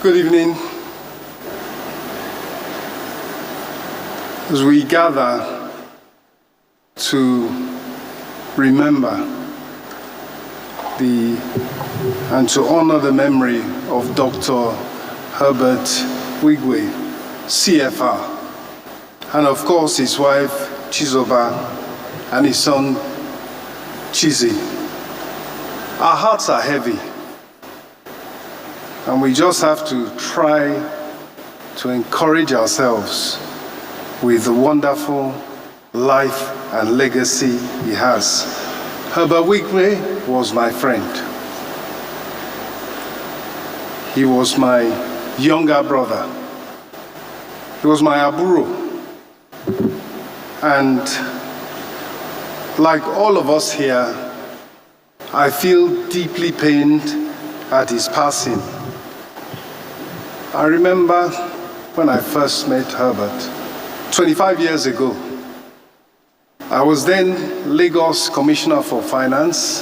Good evening. As we gather to remember and to honor the memory of Dr. Herbert Wigwe, CFR, and of course his wife Chizoba and his son Chizi. Our hearts are heavy, and we just have to try to encourage ourselves with the wonderful life and legacy he has. Herbert Wigwe was my friend. He was my younger brother. He was my aburo. And like all of us here, I feel deeply pained at his passing. I remember when I first met Herbert, 25 years ago. I was then Lagos Commissioner for Finance,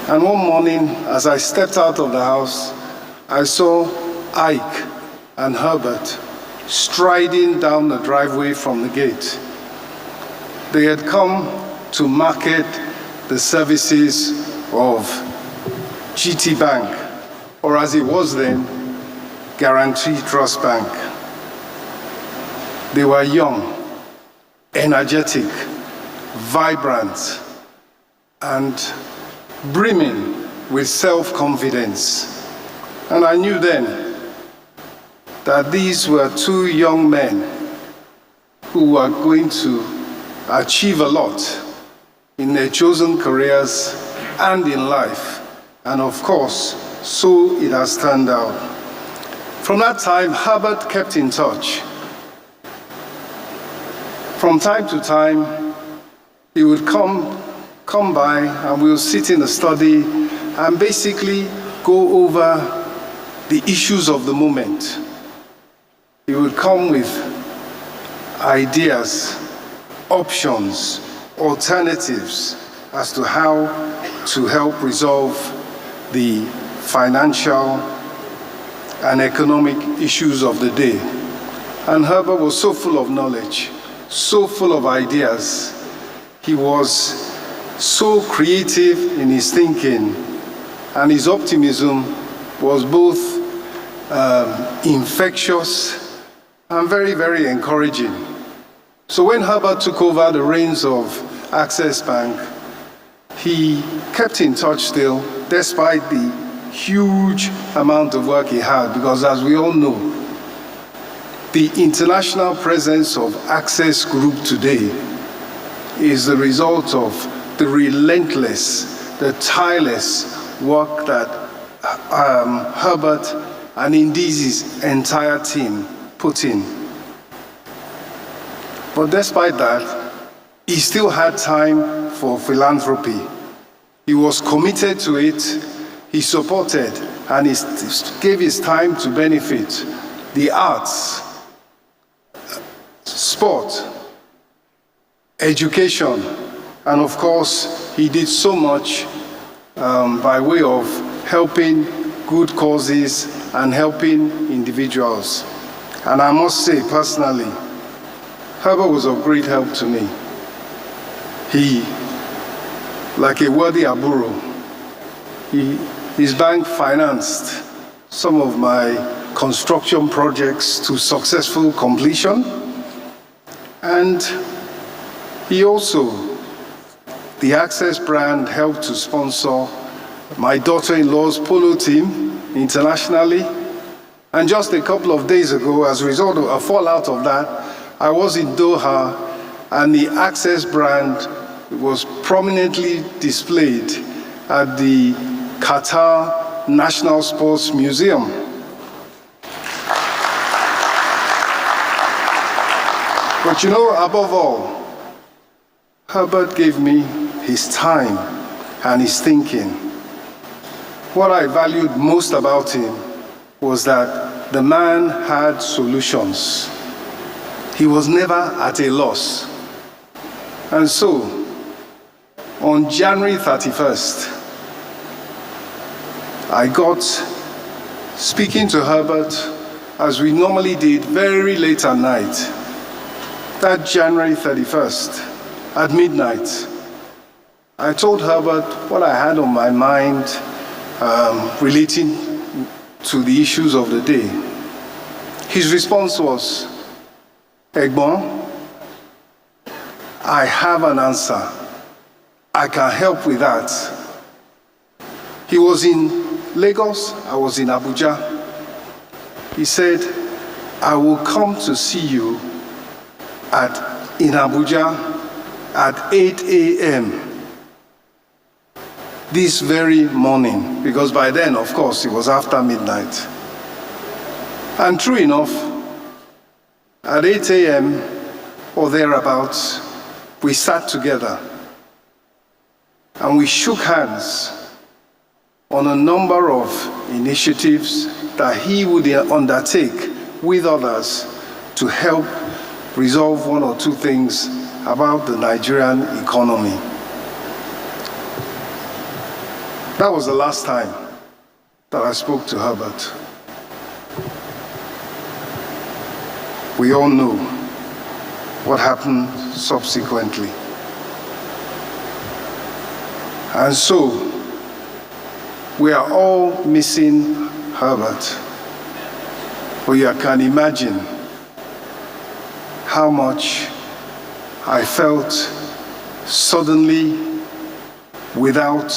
and one morning as I stepped out of the house, I saw Ike and Herbert striding down the driveway from the gate. They had come to market the services of GT Bank, or as it was then, Guarantee Trust Bank. They were young, energetic, vibrant, and brimming with self-confidence. And I knew then that these were two young men who were going to achieve a lot in their chosen careers and in life. And of course, so it has turned out. From that time, Herbert kept in touch. From time to time, he would come by and we would sit in the study and basically go over the issues of the moment. He would come with ideas, options, alternatives as to how to help resolve the financial and economic issues of the day. And Herbert was so full of knowledge, so full of ideas. He was so creative in his thinking, and his optimism was both infectious and very, very encouraging. So when Herbert took over the reins of Access Bank, he kept in touch still, despite the huge amount of work he had, because as we all know, the international presence of Access Group today is the result of the relentless, the tireless work that Herbert and indeed his entire team put in. But despite that, he still had time for philanthropy. He was committed to it, he supported, and he gave his time to benefit the arts, sport, education, and of course, he did so much by way of helping good causes and helping individuals. And I must say personally, Herbert was of great help to me. He, like a worthy aburo, his bank financed some of my construction projects to successful completion. And he also, the Access brand, helped to sponsor my daughter-in-law's polo team internationally. And just a couple of days ago, as a result of a fallout of that, I was in Doha, and the Access brand was prominently displayed at the Qatar National Sports Museum. But you know, above all, Herbert gave me his time and his thinking. What I valued most about him was that the man had solutions. He was never at a loss. And so, on January 31st, I got speaking to Herbert, as we normally did, very late at night, that January 31st, at midnight, I told Herbert what I had on my mind relating to the issues of the day. His response was, "Egbon, I have an answer. I can help with that." He was in Lagos, I was in Abuja. He said, "I will come to see you in Abuja at 8 a.m. this very morning," because by then, of course, it was after midnight. And true enough, at 8 a.m. or thereabouts, we sat together and we shook hands on a number of initiatives that he would undertake with others to help resolve one or two things about the Nigerian economy. That was the last time that I spoke to Herbert. We all know what happened subsequently. And so, we are all missing Herbert. But you can imagine how much I felt suddenly without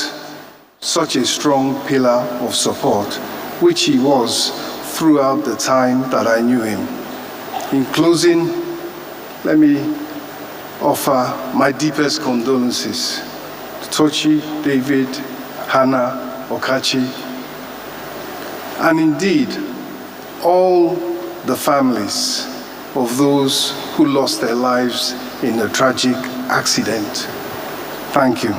such a strong pillar of support, which he was throughout the time that I knew him. In closing, let me offer my deepest condolences to Tochi, David, Hannah, Okachi, and indeed all the families of those who lost their lives in a tragic accident. Thank you.